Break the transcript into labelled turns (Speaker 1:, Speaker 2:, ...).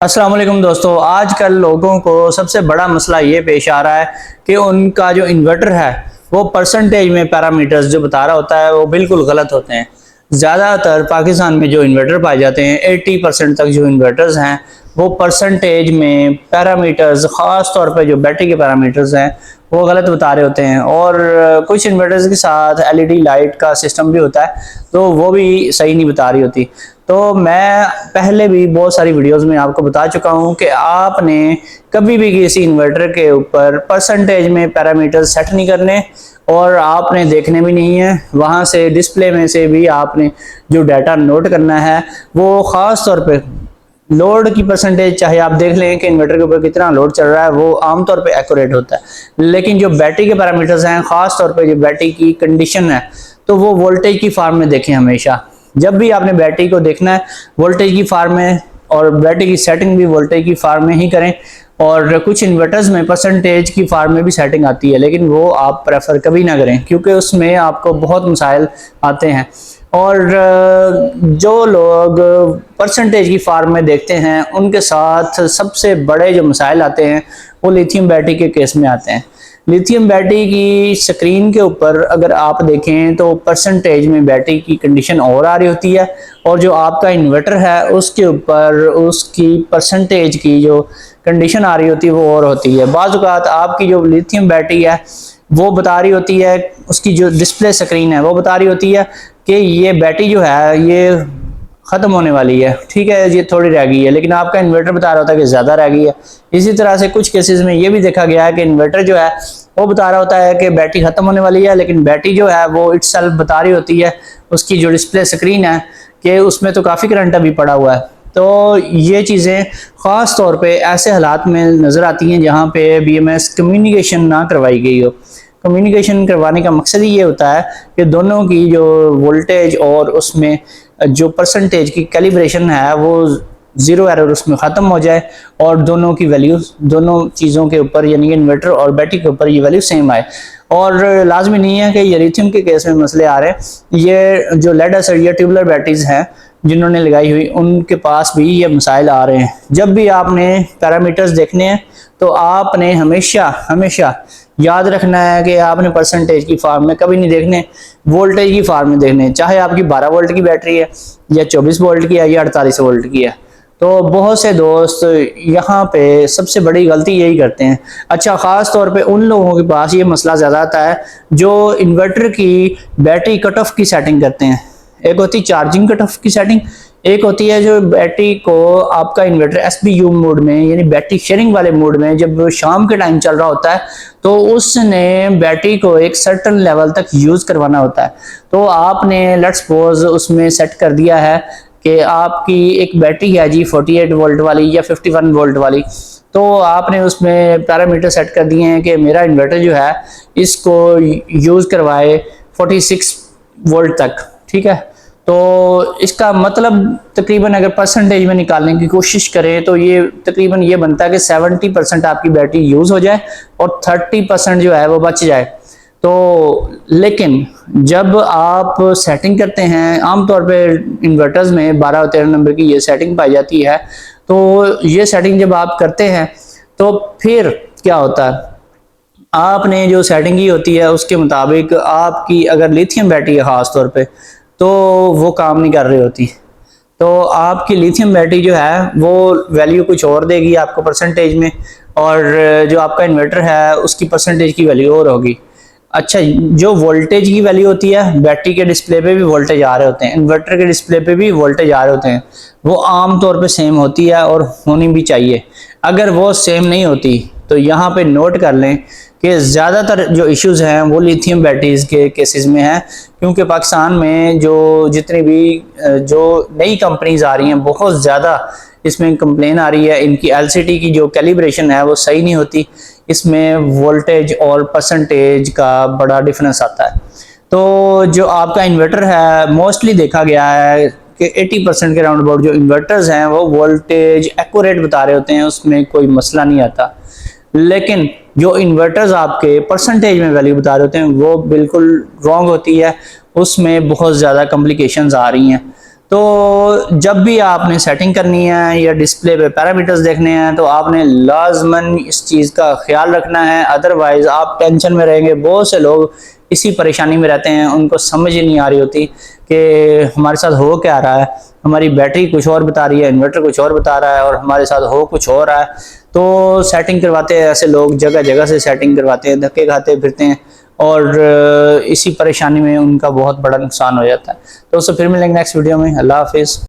Speaker 1: अस्सलाम वालेकुम दोस्तों, आजकल लोगों को सबसे बड़ा मसला ये पेश आ रहा है कि उनका जो इन्वर्टर है वो परसेंटेज में पैरामीटर्स जो बता रहा होता है वो बिल्कुल गलत होते हैं। ज़्यादातर पाकिस्तान में जो इन्वर्टर पाए जाते हैं 80% तक जो इन्वर्टर्स हैं वो परसेंटेज में पैरामीटर्स, ख़ास तौर पे जो बैटरी के पैरामीटर्स हैं वो गलत बता रहे होते हैं। और कुछ इन्वर्टर्स के साथ एलईडी लाइट का सिस्टम भी होता है तो वो भी सही नहीं बता रही होती। तो मैं पहले भी बहुत सारी वीडियोस में आपको बता चुका हूं कि आपने कभी भी किसी इन्वर्टर के ऊपर परसेंटेज में पैरामीटर सेट नहीं करने और आपने देखने भी नहीं है। वहां से डिस्प्ले में से भी आपने जो डाटा नोट करना है वो ख़ास तौर पे लोड की परसेंटेज, चाहे आप देख लें कि इन्वर्टर के ऊपर कितना लोड चल रहा है, वो आमतौर पे एक्यूरेट होता है। लेकिन जो बैटरी के पैरामीटर्स हैं, ख़ास तौर पे जो बैटरी की कंडीशन है, तो वो वोल्टेज की फॉर्म में देखें। हमेशा जब भी आपने बैटरी को देखना है वोल्टेज की फॉर्म में, और बैटरी की सेटिंग भी वोल्टेज की फॉर्म में ही करें। और कुछ इन्वर्टर्स में परसेंटेज की फॉर्म में भी सेटिंग आती है, लेकिन वो आप प्रेफर कभी ना करें क्योंकि उसमें आपको बहुत मसाइल आते हैं। और जो लोग परसेंटेज की फॉर्म में देखते हैं उनके साथ सबसे बड़े जो मसाइल आते हैं वो लिथियम बैटरी के केस में आते हैं। लिथियम बैटरी की स्क्रीन के ऊपर अगर आप देखें तो परसेंटेज में बैटरी की कंडीशन और आ रही होती है, और जो आपका इन्वर्टर है उसके ऊपर उसकी परसेंटेज की जो कंडीशन आ रही होती है वो और होती है। बाज़ औक़ात आपकी जो लिथियम बैटरी है वो बता रही होती है, उसकी जो डिस्प्ले स्क्रीन है वो बता रही होती है कि ये बैटरी जो है ये ख़त्म होने वाली है, ठीक है, ये थोड़ी रह गई है, लेकिन आपका इन्वर्टर बता रहा होता है कि ज़्यादा रह गई है। इसी तरह से कुछ केसेस में ये भी देखा गया है कि इन्वर्टर जो है वो बता रहा होता है कि बैटरी ख़त्म होने वाली है, लेकिन बैटरी जो है वो इटसेल्फ बता रही होती है, उसकी जो डिस्प्ले स्क्रीन है, कि उसमें तो काफ़ी करंट अभी पड़ा हुआ है। तो ये चीज़ें ख़ास तौर पे ऐसे हालात में नज़र आती हैं जहाँ पे बीएमएस कम्युनिकेशन ना करवाई गई हो। कम्युनिकेशन करवाने का मकसद ही ये होता है कि दोनों की जो वोल्टेज और उसमें जो परसेंटेज की कैलिब्रेशन है वो ज़ीरो एरर उसमें ख़त्म हो जाए, और दोनों की वैल्यू दोनों चीज़ों के ऊपर, यानी इन्वर्टर और बैटरी के ऊपर ये वैल्यू सेम आए। और लाजमी नहीं है कि ये लिथियम के केस में मसले आ रहे हैं, ये जो लेड एसिड या ट्यूबुलर बैटरीज हैं जिन्होंने लगाई हुई उनके पास भी ये मसाइल आ रहे हैं। जब भी आपने पैरामीटर्स देखने हैं तो आपने हमेशा हमेशा याद रखना है कि आपने परसेंटेज की फॉर्म में कभी नहीं देखने, वोल्टेज की फॉर्म में देखने, चाहे आपकी 12 वोल्ट की बैटरी है या 24 वोल्ट की है या 48 वोल्ट की है। तो बहुत से दोस्त यहाँ पे सबसे बड़ी गलती यही करते हैं। अच्छा, ख़ास तौर पे उन लोगों के पास ये मसला ज़्यादा आता है जो इन्वर्टर की बैटरी कट ऑफ की सेटिंग करते हैं। एक होती है चार्जिंग कट ऑफ की सेटिंग, एक होती है जो बैटरी को आपका इन्वर्टर एसबीयू मोड में, यानी बैटरी शेयरिंग वाले मोड में, जब शाम के टाइम चल रहा होता है तो उसने बैटरी को एक सर्टन लेवल तक यूज़ करवाना होता है। तो आपने लेट्स सपोज उसमें सेट कर दिया है कि आपकी एक बैटरी है जी 48 वोल्ट वाली या 51 वोल्ट वाली, तो आपने उसमें पैरामीटर सेट कर दिए हैं कि मेरा इन्वर्टर जो है इसको यूज़ करवाए 46 वोल्ट तक, ठीक है। तो इसका मतलब तकरीबन अगर परसेंटेज में निकालने की कोशिश करें तो ये तकरीबन ये बनता है कि 70% आपकी बैटरी यूज़ हो जाए और 30% जो है वो बच जाए। तो लेकिन जब आप सेटिंग करते हैं, आमतौर पे इन्वर्टर्स में 12 और 13 नंबर की ये सेटिंग पाई जाती है, तो ये सेटिंग जब आप करते हैं तो फिर क्या होता है, आपने जो सेटिंग की होती है उसके मुताबिक आपकी अगर लिथियम बैटरी है ख़ास तौर पे तो वो काम नहीं कर रही होती। तो आपकी लिथियम बैटरी जो है वो वैल्यू कुछ और देगी आपको परसेंटेज में, और जो आपका इन्वर्टर है उसकी परसेंटेज की वैल्यू और होगी। अच्छा, जो वोल्टेज की वैल्यू होती है, बैटरी के डिस्प्ले पे भी वोल्टेज आ रहे होते हैं, इन्वर्टर के डिस्प्ले पे भी वोल्टेज आ रहे होते हैं, वो आम तौर पे सेम होती है और होनी भी चाहिए। अगर वो सेम नहीं होती तो यहाँ पे नोट कर लें कि ज़्यादातर जो इश्यूज़ हैं वो लिथियम बैटरीज के केसेस में हैं, क्योंकि पाकिस्तान में जो जितनी भी जो नई कंपनीज आ रही हैं बहुत ज़्यादा इसमें कंप्लेन आ रही है, इनकी एलसीडी की जो कैलिब्रेशन है वो सही नहीं होती, इसमें वोल्टेज और परसेंटेज का बड़ा डिफरेंस आता है। तो जो आपका इन्वर्टर है मोस्टली देखा गया है कि 80% के राउंड अबाउट जो इन्वर्टर्स हैं वो वोल्टेज एक्यूरेट बता रहे होते हैं, उसमें कोई मसला नहीं आता। लेकिन जो इन्वर्टर्स आपके परसेंटेज में वैल्यू बता रहे होते हैं वो बिल्कुल रॉन्ग होती है, उसमें बहुत ज़्यादा कॉम्प्लिकेशंस आ रही हैं। तो जब भी आपने सेटिंग करनी है या डिस्प्ले पे पैरामीटर्स देखने हैं तो आपने लाजमन इस चीज़ का ख्याल रखना है, अदरवाइज़ आप टेंशन में रहेंगे। बहुत से लोग इसी परेशानी में रहते हैं, उनको समझ ही नहीं आ रही होती कि हमारे साथ हो क्या रहा है, हमारी बैटरी कुछ और बता रही है, इन्वर्टर कुछ और बता रहा है और हमारे साथ हो कुछ और रहा है। तो सेटिंग करवाते हैं ऐसे लोग, जगह जगह से सेटिंग करवाते हैं, धक्के खाते फिरते हैं और इसी परेशानी में उनका बहुत बड़ा नुकसान हो जाता है। तो उससे फिर मिलेंगे नेक्स्ट वीडियो में। अल्लाह हाफिज़।